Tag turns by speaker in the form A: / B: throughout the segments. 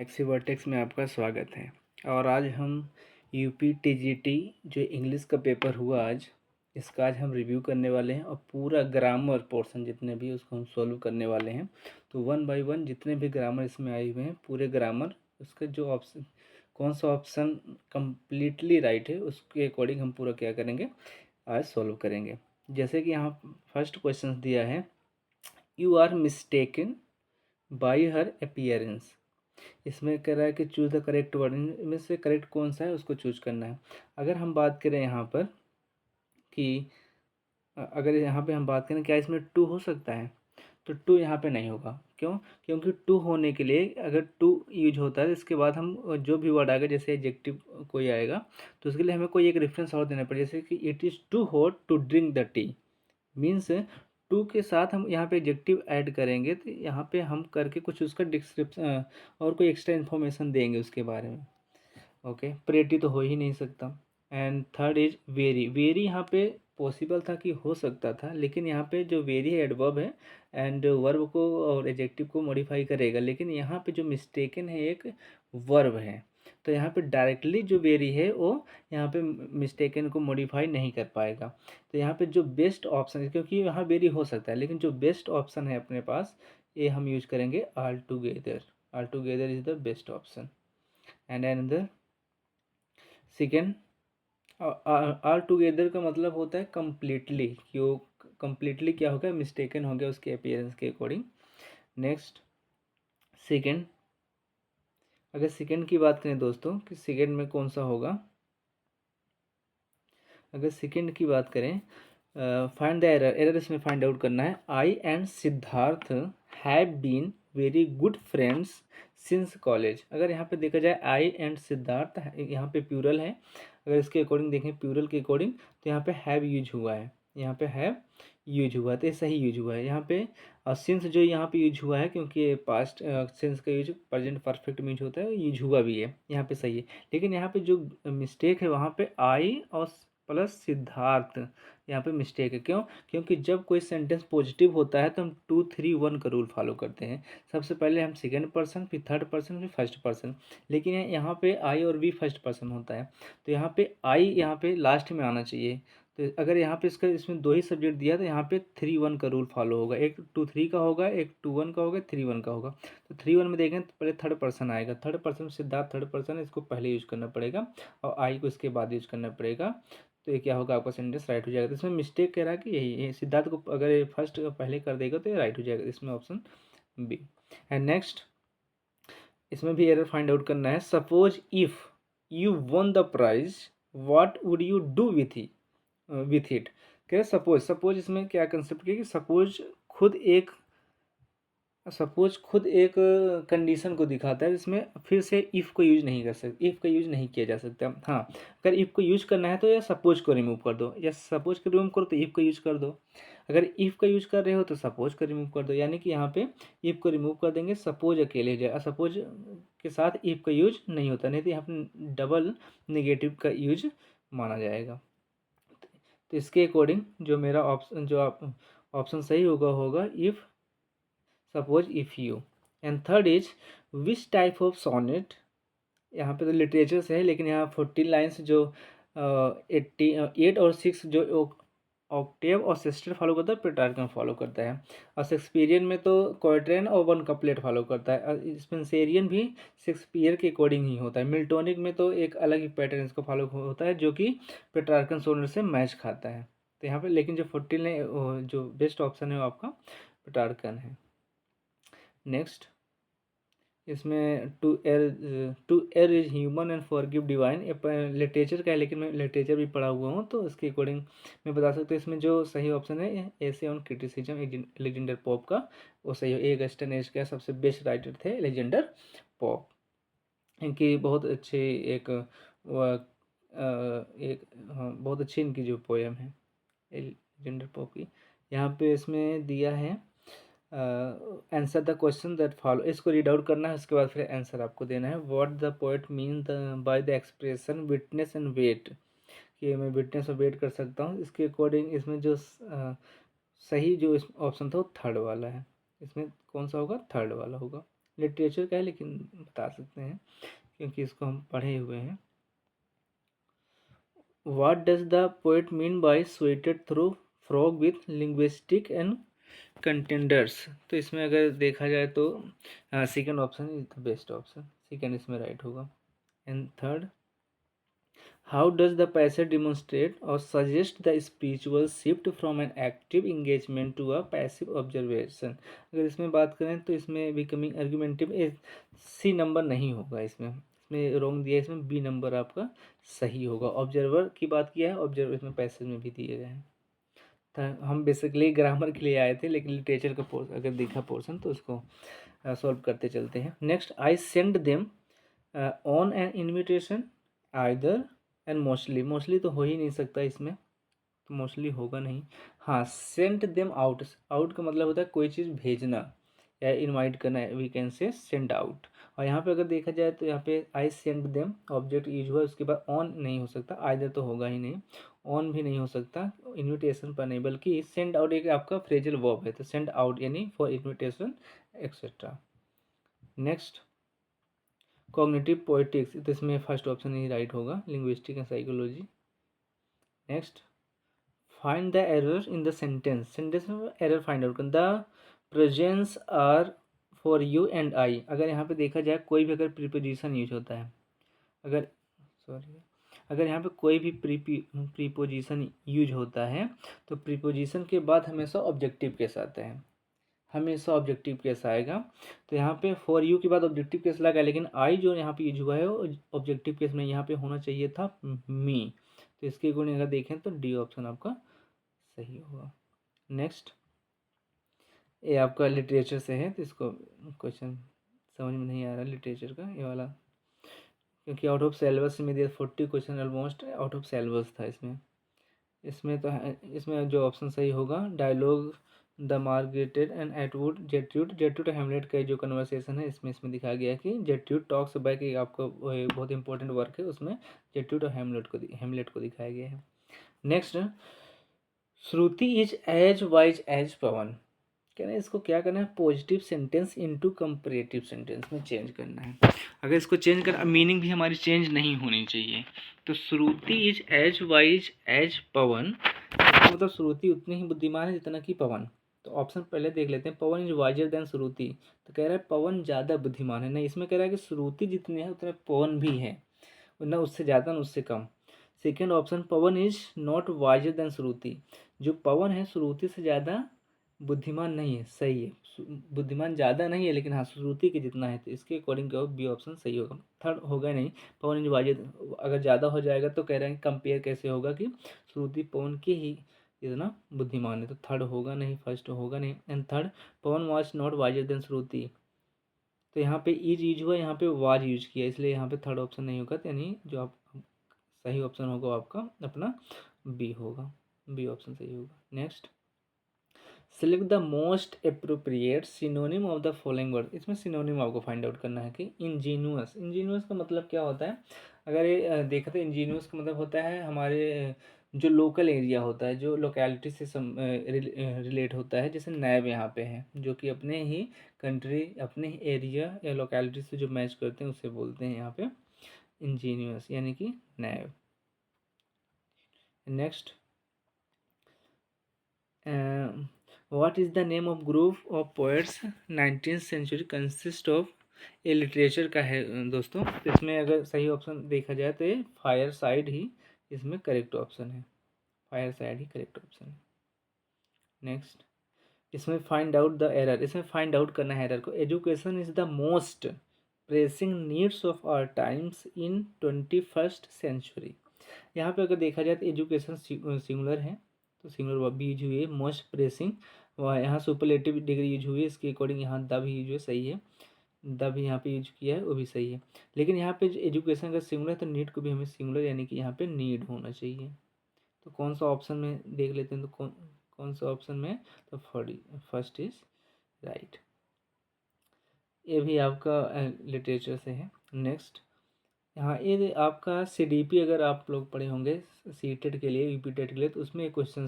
A: XC vertex में आपका स्वागत है। और आज हम यूपी टीजीटी जो इंग्लिश का पेपर हुआ आज, इसका आज हम रिव्यू करने वाले हैं और पूरा ग्रामर पोर्शन जितने भी उसको हम सॉल्व करने वाले हैं। तो वन बाय वन जितने भी ग्रामर इसमें आए हुए हैं पूरे ग्रामर, उसका जो ऑप्शन कौन सा ऑप्शन कम्प्लीटली राइट है उसके अकॉर्डिंग हम पूरा क्या करेंगे, आज सॉल्व करेंगे। जैसे कि यहाँ फर्स्ट क्वेश्चन दिया है, you are mistaken by her appearance. इसमें कह रहा है कि चूज़ द करेक्ट वर्ड, इनमें से करेक्ट कौन सा है उसको चूज करना है। अगर हम बात करें यहाँ पर कि अगर यहाँ पे हम बात करें क्या इसमें टू हो सकता है, तो टू यहाँ पे नहीं होगा। क्यों? क्योंकि टू होने के लिए अगर टू यूज होता है इसके बाद हम जो भी वर्ड आएगा, जैसे एडजेक्टिव कोई आएगा तो उसके लिए हमें कोई एक रेफरेंस और देना पड़ेगा। जैसे कि it is too hot to drink the tea, means too के साथ हम यहाँ पे एडजेक्टिव ऐड करेंगे तो यहाँ पे हम करके कुछ उसका डिस्क्रिप्शन और कोई एक्स्ट्रा इन्फॉर्मेशन देंगे उसके बारे में। ओके, प्रेटी तो हो ही नहीं सकता। And third is very. Very यहाँ पे पॉसिबल था कि हो सकता था, लेकिन यहाँ पे जो वेरी है एडवर्ब है एंड वर्ब को और एडजेक्टिव को मॉडिफाई करेगा, लेकिन यहाँ पे जो मिस्टेकन है एक वर्ब है, तो यहाँ पे डायरेक्टली जो वेरी है वो यहाँ पे मिस्टेकन को मॉडिफाई नहीं कर पाएगा। तो यहाँ पे जो बेस्ट ऑप्शन है, क्योंकि यहाँ वेरी हो सकता है लेकिन जो बेस्ट ऑप्शन है अपने पास, ये हम यूज करेंगे all together. All together is the best option. And another second, all together का मतलब होता है कम्प्लीटली, कि वो कम्प्लीटली क्या हो गया, मिस्टेकन हो गया उसके अपीयरेंस के अकॉर्डिंग। नेक्स्ट सेकेंड, अगर सेकेंड की बात करें दोस्तों कि सेकेंड में कौन सा होगा, अगर सेकेंड की बात करें, फाइंड द एरर। एरर इसमें फाइंड आउट करना है। I and Siddharth have been very good friends since college. अगर यहाँ पे देखा जाए आई एंड सिद्धार्थ, यहाँ पे प्यूरल है, अगर इसके अकॉर्डिंग देखें प्यूरल के अकॉर्डिंग तो यहाँ पे हैव यूज हुआ है, यहाँ पे हैव यूज हुआ है तो ये सही यूज हुआ है यहाँ पे। और सिंस जो यहाँ पे यूज हुआ है, क्योंकि पास्ट सिंस का यूज प्रेजेंट परफेक्ट में यूज होता है, यूज हुआ भी है, यहाँ पे सही है। लेकिन यहाँ पे जो मिस्टेक है वहाँ पे आई और प्लस सिद्धार्थ, यहाँ पे मिस्टेक है। क्यों? क्योंकि जब कोई सेंटेंस पॉजिटिव होता है तो हम 2 3 1 का रूल फॉलो करते हैं। सबसे पहले हम सेकेंड पर्सन, फिर थर्ड पर्सन, फिर फर्स्ट पर्सन। लेकिन यहाँ पे आई और वी फर्स्ट पर्सन होता है, तो यहाँ पे आई यहाँ पे लास्ट में आना चाहिए। तो अगर यहाँ पे इसमें दो ही सब्जेक्ट दिया तो यहाँ पे 3 1 का रूल फॉलो होगा। एक 2 3 का होगा, एक 2 1 का होगा, 3 1 का होगा। तो 3 1 में देखें तो पहले थर्ड पर्सन आएगा, third person Siddharth third person, इसको पहले यूज करना पड़ेगा और आई को इसके बाद यूज करना पड़ेगा। तो ये क्या होगा, आपका सेंटेंस राइट हो जाएगा। तो इसमें मिस्टेक कह रहा है कि यही सिद्धार्थ को अगर ये फर्स्ट पहले कर देगा तो ये राइट हो जाएगा, इसमें ऑप्शन बी। एंड नेक्स्ट, इसमें भी एरर फाइंड आउट करना है। Suppose if you won the prize what would you do with it. क्या सपोज, सपोज इसमें क्या कंसेप्ट किया कि सपोज खुद एक कंडीशन को दिखाता है, जिसमें फिर से इफ़ को यूज नहीं कर सकते, इफ़ का यूज नहीं किया जा सकता। हाँ, अगर इफ़ को यूज करना है तो या सपोज को रिमूव कर दो, या सपोज को रिमूव करो तो इफ़ को यूज कर दो। अगर इफ़ का यूज कर रहे हो तो सपोज को रिमूव कर दो, यानी कि यहाँ पे इफ़ को रिमूव कर देंगे, सपोज अकेले जाए। सपोज के साथ इफ़ का यूज नहीं होता, नहीं तो यहाँ पे डबल नेगेटिव का यूज माना जाएगा। तो इसके अकॉर्डिंग जो मेरा ऑप्शन, जो आप ऑप्शन सही होगा if, suppose if you. And third is which type of sonnet. यहाँ पे तो लिटरेचर से है, लेकिन यहाँ 14 लाइन्स जो 8 और 6 जो ऑक्टेव और सिस्टर फॉलो करता है, पेट्रार्कन फॉलो करता है। और शेक्सपियरियन में तो क्वार्टेन और 1 कपलेट फॉलो करता है। और स्पेंसेरियन भी शेक्सपियर के अकॉर्डिंग ही होता है। मिल्टोनिक में तो एक अलग ही पैटर्न इसको फॉलो होता है, जो कि पेट्रार्कन सोनेट से मैच खाता है। तो यहाँ पे लेकिन जो 14 है, जो बेस्ट ऑप्शन है वो आपका पेट्रार्कन है। नेक्स्ट, इसमें टू एर is human and forgive divine, literature का है, लेकिन मैं लिटरेचर भी पढ़ा हुआ हूँ तो इसके अकॉर्डिंग मैं बता सकता हूँ। इसमें जो सही ऑप्शन है essay on criticism Alexander pope का, वो सही है। अगस्टन एज का सबसे बेस्ट राइटर थे एलेक्जेंडर पोप। इनकी बहुत अच्छी एक हाँ, बहुत अच्छी इनकी जो पोएम है एलेक्जेंडर पोप की। यहाँ पे इसमें दिया है answer the question that follow. इसको रीड आउट करना है, उसके बाद फिर आंसर आपको देना है। What the poet mean by the expression witness and wait, कि मैं विटनेस और वेट कर सकता हूँ। इसके अकॉर्डिंग इसमें जो सही जो ऑप्शन था वो थर्ड वाला है। इसमें कौन सा होगा, थर्ड वाला होगा। लिटरेचर का है लेकिन बता सकते हैं क्योंकि इसको हम पढ़े हुए हैं। What does the poet mean by sweated through frog with linguistic and contenders? तो इसमें अगर देखा जाए तो second option is the best option, second इसमें राइट होगा। And third, how does the passage demonstrate और suggest the spiritual shift from an active engagement to a passive observation? अगर इसमें बात करें तो इसमें बिकमिंग आर्गुमेंटिव सी नंबर नहीं होगा, इसमें रॉन्ग दिया है, इसमें बी नंबर आपका सही होगा। ऑब्जर्वर की बात किया है, ऑब्जर्वर इसमें पैसेज में भी दिए गए हैं। हम बेसिकली ग्रामर के लिए आए थे लेकिन लिटरेचर का अगर देखा पोर्शन तो उसको सॉल्व करते चलते हैं। Next, I send them on an invitation either and mostly, mostly तो हो ही नहीं सकता इसमें, तो मोस्टली होगा नहीं। हाँ, सेंड देम आउट, आउट का मतलब होता है कोई चीज़ भेजना या इनवाइट करना, we can say send out. और यहाँ पे अगर देखा जाए तो यहाँ पे I send them object use हुआ, उसके बाद ऑन नहीं हो सकता, आइदर तो होगा ही नहीं, ऑन भी नहीं हो सकता इन्विटेशन पर नहीं, बल्कि सेंड आउट एक आपका फ्रेजल वर्ब है, तो सेंड आउट यानी for invitation etcetera. Next, cognitive poetics, तो इसमें फर्स्ट ऑप्शन ही राइट होगा, linguistic and psychology. Next, find the error in the sentence, sentence में एरर फाइंड आउट करना। The presence are for you and I, अगर यहाँ पे देखा जाए कोई भी अगर प्रीपोजिशन यूज होता है, अगर सॉरी अगर यहाँ पे कोई भी प्रीपोजिशन यूज होता है तो प्रीपोजिशन के बाद हमेशा ऑब्जेक्टिव केस आता है, हमेशा ऑब्जेक्टिव केस आएगा। तो यहाँ पे फॉर यू के बाद ऑब्जेक्टिव केस लगा, लेकिन आई जो यहाँ पे यूज हुआ है वो ऑब्जेक्टिव केस में, यहाँ पे होना चाहिए था मी, तो इसके अकॉर्डिंग अगर देखें तो डी ऑप्शन आपका सही होगा। नेक्स्ट, ये आपका लिटरेचर से है तो इसको क्वेश्चन समझ में नहीं आ रहा लिटरेचर का ये वाला, क्योंकि आउट ऑफ सिलेबस में दिया 40 question almost out of syllabus था इसमें। इसमें तो है, इसमें जो ऑप्शन सही होगा डायलॉग द मार्गरेटेड एंड एटवुड जेट्रूड, जेट्रूड हेमलेट का जो कन्वर्सेशन है इसमें दिखाया गया है कि जेट्रूड टॉक्स बैक, एक आपको बहुत इंपॉर्टेंट वर्क है, उसमें जेट्रूड और हेमलेट को दिखाया गया है। Next, Shruti is as wise as Pavan, कहना है इसको क्या करना है, positive sentence into comparative sentence में चेंज करना है। अगर इसको चेंज कर, मीनिंग भी हमारी चेंज नहीं होनी चाहिए। तो श्रुति इज एज वाइज एज पवन, इसका मतलब श्रुति उतनी ही बुद्धिमान है जितना कि पवन। तो ऑप्शन पहले देख लेते हैं, पवन इज वाइजर देन श्रुति, तो कह रहा है पवन ज़्यादा बुद्धिमान है, नहीं इसमें कह रहा है कि श्रुति जितने हैं उतने पवन भी है, ना उससे ज़्यादा ना उससे कम। Second option, Pavan is not wiser than Shruti, जो पवन है श्रुति से ज़्यादा बुद्धिमान नहीं है, सही है, बुद्धिमान ज़्यादा नहीं है लेकिन हाँ श्रुति के जितना है, तो इसके अकॉर्डिंग बी ऑप्शन सही होगा। थर्ड होगा नहीं, पवन इंच वाजिद अगर ज़्यादा हो जाएगा तो कह रहे हैं कंपेयर कैसे होगा कि श्रुति पवन के ही इतना बुद्धिमान है, तो थर्ड होगा नहीं, फर्स्ट होगा नहीं। And third, Pavan was not wiser than Shruti, तो यहाँ पे इज यूज हुआ, यहाँ पे वाज यूज किया, इसलिए यहाँ पे थर्ड ऑप्शन नहीं होगा, यानी जो आप सही ऑप्शन होगा आपका अपना बी होगा, बी ऑप्शन सही होगा। Next, select the most appropriate synonym of the following word, इसमें सिनोनिम आपको फाइंड आउट करना है कि इंजीनियस, इंजीनियस का मतलब क्या होता है, अगर ये देखा तो इंजीनियस का मतलब होता है हमारे जो लोकल एरिया होता है, जो लोकेलिटी से रिलेट होता है, जैसे नैब यहाँ पे है जो कि अपने ही कंट्री अपने ही एरिया या लोकेलिटी से जो मैच करते हैं उसे बोलते हैं यहाँ पे इंजीनियस यानी कि नैब। Next, what is the name of group of poets 19th century consist of, ये लिटरेचर का है दोस्तों, तो इसमें अगर सही ऑप्शन देखा जाए तो ये फायर साइड ही इसमें करेक्ट ऑप्शन है, फायर साइड ही करेक्ट ऑप्शन है। नेक्स्ट, इसमें फाइंड आउट द एरर, इसमें फाइंड आउट करना है एरर को, education is the most pressing needs of our times in 21st century, यहाँ पे अगर देखा जाए तो एजुकेशन सिंगुलर है तो सिंगुलर वर्ब भी यूज हुई है, मोस्ट प्रेसिंग वह यहाँ सुपरलेटिव डिग्री यूज हुई है, इसके अकॉर्डिंग यहाँ द भी यूज हुआ, सही है, द भी यहाँ पे यूज किया है वो भी सही है। लेकिन यहाँ पे एजुकेशन अगर सिंगुलर है तो नीड को भी हमें सिंगुलर यानी कि यहाँ पे नीड होना चाहिए। तो कौन सा ऑप्शन में देख लेते हैं, तो कौन सा ऑप्शन में, तो फर्स्ट इज राइट, ये भी आपका लिटरेचर से है। नेक्स्ट, हाँ ये आपका सीडीपी अगर आप लोग पढ़े होंगे सीटेट के लिए यूपी टेट के लिए, तो उसमें एक क्वेश्चन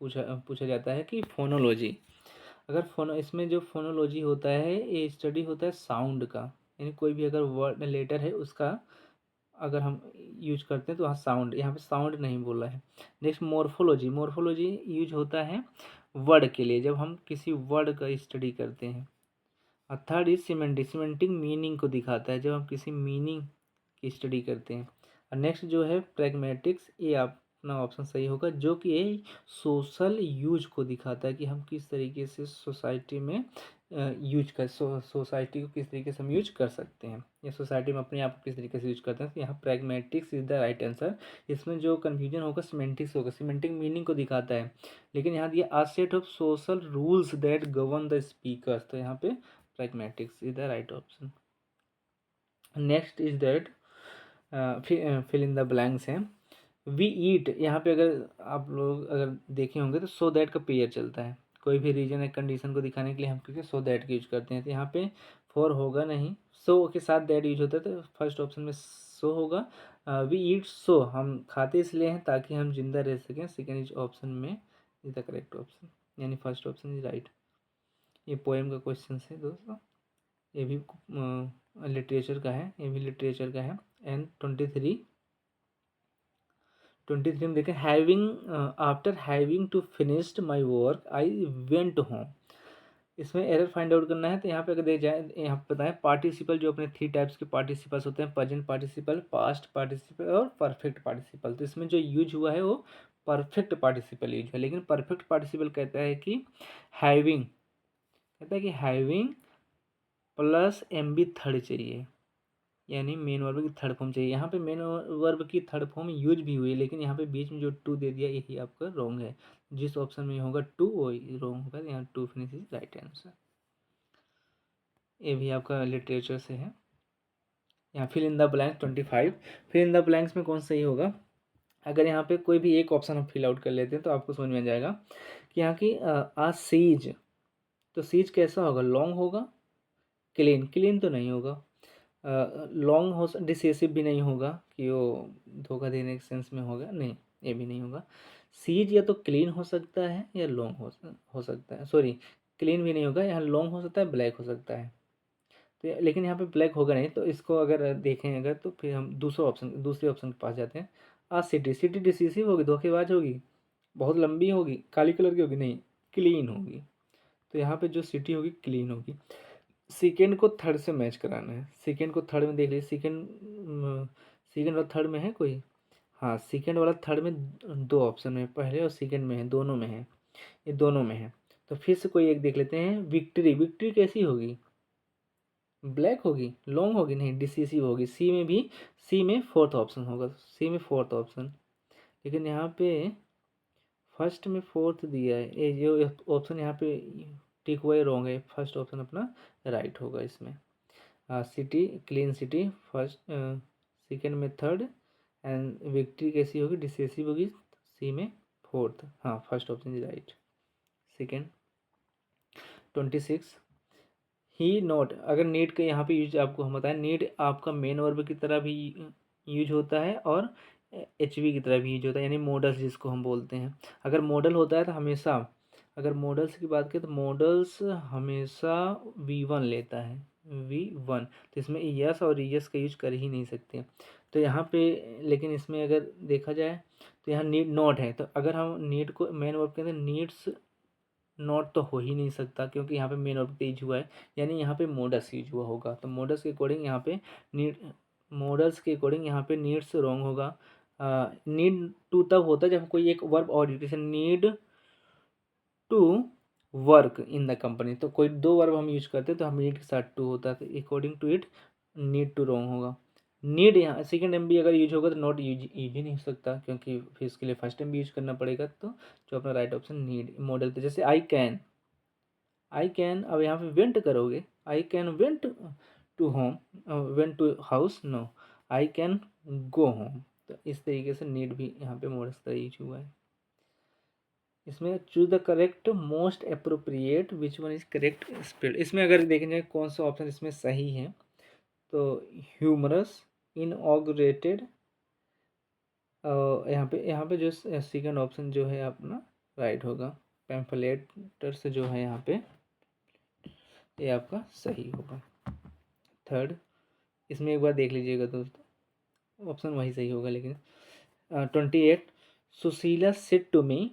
A: पूछा जाता है कि फोनोलॉजी, अगर फोनो इसमें जो फोनोलॉजी होता है ये स्टडी होता है साउंड का, यानी कोई भी अगर वर्ड लेटर है उसका अगर हम यूज करते हैं तो वहाँ साउंड, यहाँ पे साउंड नहीं बोला है। नेक्स्ट मोर्फोलॉजी, मोर्फोलॉजी यूज होता है वर्ड के लिए, जब हम किसी वर्ड का स्टडी करते हैं। और third is semantic, semantic meaning को दिखाता है जब हम किसी मीनिंग की स्टडी करते हैं। और नेक्स्ट जो है प्रैग्मेटिक्स, ये अपना ऑप्शन सही होगा, जो कि ये सोशल यूज को दिखाता है कि हम किस तरीके से सोसाइटी में यूज कर सोसाइटी को किस तरीके से हम यूज कर सकते हैं, या सोसाइटी में अपने आप को किस तरीके से यूज करते हैं। तो यहाँ pragmatics is the right answer. इसमें जो कन्फ्यूजन होगा सीमेंटिक्स होगा, सीमेंटिक मीनिंग को दिखाता है, लेकिन यहाँ दिया a set of social rules that govern the speakers, तो यहाँ पे pragmatics is the right option. Next is that fill in the blanks हैं। वी ईट, यहाँ पे अगर आप लोग अगर देखे होंगे तो सो दैट का पेयर चलता है, कोई भी रीजन या कंडीशन को दिखाने के लिए हम क्योंकि सो दैट का यूज करते हैं। तो यहाँ पे फॉर होगा नहीं, सो के साथ दैट यूज होता है, तो फर्स्ट ऑप्शन में सो होगा। वी ईट सो, हम खाते इसलिए हैं ताकि हम जिंदा रह सकें, सेकेंड इज ऑप्शन में इज द करेक्ट ऑप्शन, यानी फर्स्ट ऑप्शन इज राइट। ये पोएम का क्वेश्चन है दोस्तों, ये भी लिटरेचर का है, ये भी लिटरेचर का है। एंड 23 में देखें, having after having to finished my work I went home. इसमें एरर फाइंड आउट करना है, तो यहाँ पे अगर देख जाए, यहाँ पे बताएं पार्टिसिपल, जो अपने 3 टाइप्स के पार्टिसिपल्स होते हैं, प्रेजेंट पार्टिसिपल, पास्ट पार्टिसिपल और परफेक्ट पार्टिसिपल। तो इसमें जो यूज हुआ है वो परफेक्ट पार्टिसिपल यूज है, लेकिन परफेक्ट पार्टिसिपल कहता है कि हैविंग, कहता है कि having plus M B third चाहिए, यानी मेन वर्ब की थर्ड फॉर्म चाहिए। यहाँ पे मेन वर्ब की थर्ड फॉर्म यूज भी हुई है, लेकिन यहाँ पे बीच में जो टू दे दिया यही आपका रॉन्ग है। जिस ऑप्शन में होगा टू वो रॉन्ग होगा, यहाँ to finish is right answer. ये भी आपका लिटरेचर से है। यहाँ fill in the blank 25, fill in the blanks में कौन सही होगा। अगर यहाँ पे कोई भी एक ऑप्शन हम फिल आउट कर लेते हैं तो आपको समझ में आ जाएगा कि यहाँ की आ सीज, तो सीज कैसा होगा, लॉन्ग होगा, क्लीन, क्लीन तो नहीं होगा, लॉन्ग हो, डिसेसिव भी नहीं होगा कि वो धोखा देने के सेंस में होगा, नहीं ये भी नहीं होगा। सीज या तो क्लीन हो सकता है या लॉन्ग हो सकता है, सॉरी क्लीन भी नहीं होगा, यहाँ लॉन्ग हो सकता है, ब्लैक हो सकता है। तो लेकिन यहाँ पे ब्लैक होगा नहीं, तो इसको अगर देखें अगर, तो फिर हम दूसरे ऑप्शन के पास जाते हैं। सिटी, सिटी डिसेसिव होगी, धोखेबाज होगी, बहुत लंबी होगी, काली कलर की होगी, नहीं क्लीन होगी। तो यहाँ पे जो सिटी होगी क्लीन होगी। सेकेंड को थर्ड से मैच कराना है, सेकेंड को थर्ड में देख लीजिए, सेकेंड और थर्ड में है कोई, हाँ सेकेंड वाला थर्ड में 2 ऑप्शन है, पहले और सेकेंड में है, दोनों में है, ये दोनों में है। तो फिर से कोई एक देख लेते हैं। विक्ट्री, विक्ट्री कैसी होगी, ब्लैक होगी, लॉन्ग होगी, नहीं डिसिसिव होगी। सी में भी, सी में फोर्थ ऑप्शन होगा, सी में फोर्थ ऑप्शन, लेकिन यहाँ पे फर्स्ट में फोर्थ दिया है, ये जो ऑप्शन यहाँ पे टिक हुआ है रॉन्ग है, फर्स्ट ऑप्शन अपना राइट होगा इसमें। City, clean city first, second में थर्ड, एंड विक्ट्री कैसी होगी, डिसेसिव होगी, सी में फोर्थ, हाँ first option is right, second. 26, he not, अगर नीड का यहाँ पे यूज आपको हम बताएं, नीड आपका मेन वर्ब की तरह भी यूज होता है और एच वी की तरह भी यूज होता है, यानी मॉडल्स जिसको हम बोलते हैं। अगर मॉडल होता है तो हमेशा, अगर मॉडल्स की बात करें तो मॉडल्स हमेशा V1 लेता है, V1, तो इसमें यस और यस का यूज कर ही नहीं सकते। तो यहाँ पे लेकिन इसमें अगर देखा जाए तो यहाँ नीड नॉट है, तो अगर हम नीड को मेन वर्ब के अंदर नीड्स नॉट तो हो ही नहीं सकता, क्योंकि यहाँ पे मेन ऑब्जेक्ट यूज हुआ है, यानी यहाँ पे मॉडल्स यूज हुआ होगा। तो मॉडल्स के अकॉर्डिंग यहाँ पे नीड, मॉडल्स के अकॉर्डिंग यहाँ पे नीड्स रॉन्ग होगा। नीड टू तब होता है जब कोई एक वर्ब और duration, need to work in the company, तो कोई 2 वर्ब हम यूज करते हैं तो हम नीड के साथ टू होता है, तो according to it need to wrong होगा। नीड यहाँ सेकेंड एम बी अगर यूज होगा तो नॉट यूज ही नहीं हो सकता, क्योंकि फिर इसके लिए फर्स्ट एम बी यूज करना पड़ेगा। तो जो अपना राइट ऑप्शन नीड मॉडल पे, जैसे आई कैन, आई कैन, अब यहाँ पे वेंट करोगे, I can went to home, went to house, no I can go home. तो इस तरीके से नीड भी यहाँ पे मॉडल तरह यूज हुआ है। इसमें choose the correct most appropriate which one is correct spelled, इसमें अगर देखें जाए कौन सा ऑप्शन इसमें सही है, तो ह्यूमरस, इनऑगरेटेड, यहाँ पे जो सेकंड ऑप्शन जो है अपना राइट होगा। पैम्फलेटर से जो है यहाँ पे ये आपका सही होगा। थर्ड, इसमें एक बार देख लीजिएगा दोस्तों, ऑप्शन वही सही होगा। लेकिन 28, Sushila sit to me,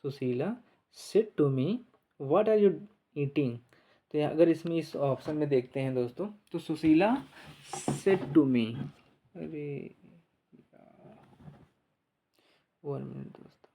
A: Sushila sit to me, what are you eating. तो अगर इसमें इस ऑप्शन में देखते हैं दोस्तों, तो सुशीला सिट टू मी, अरे 1 मिनट दोस्तों,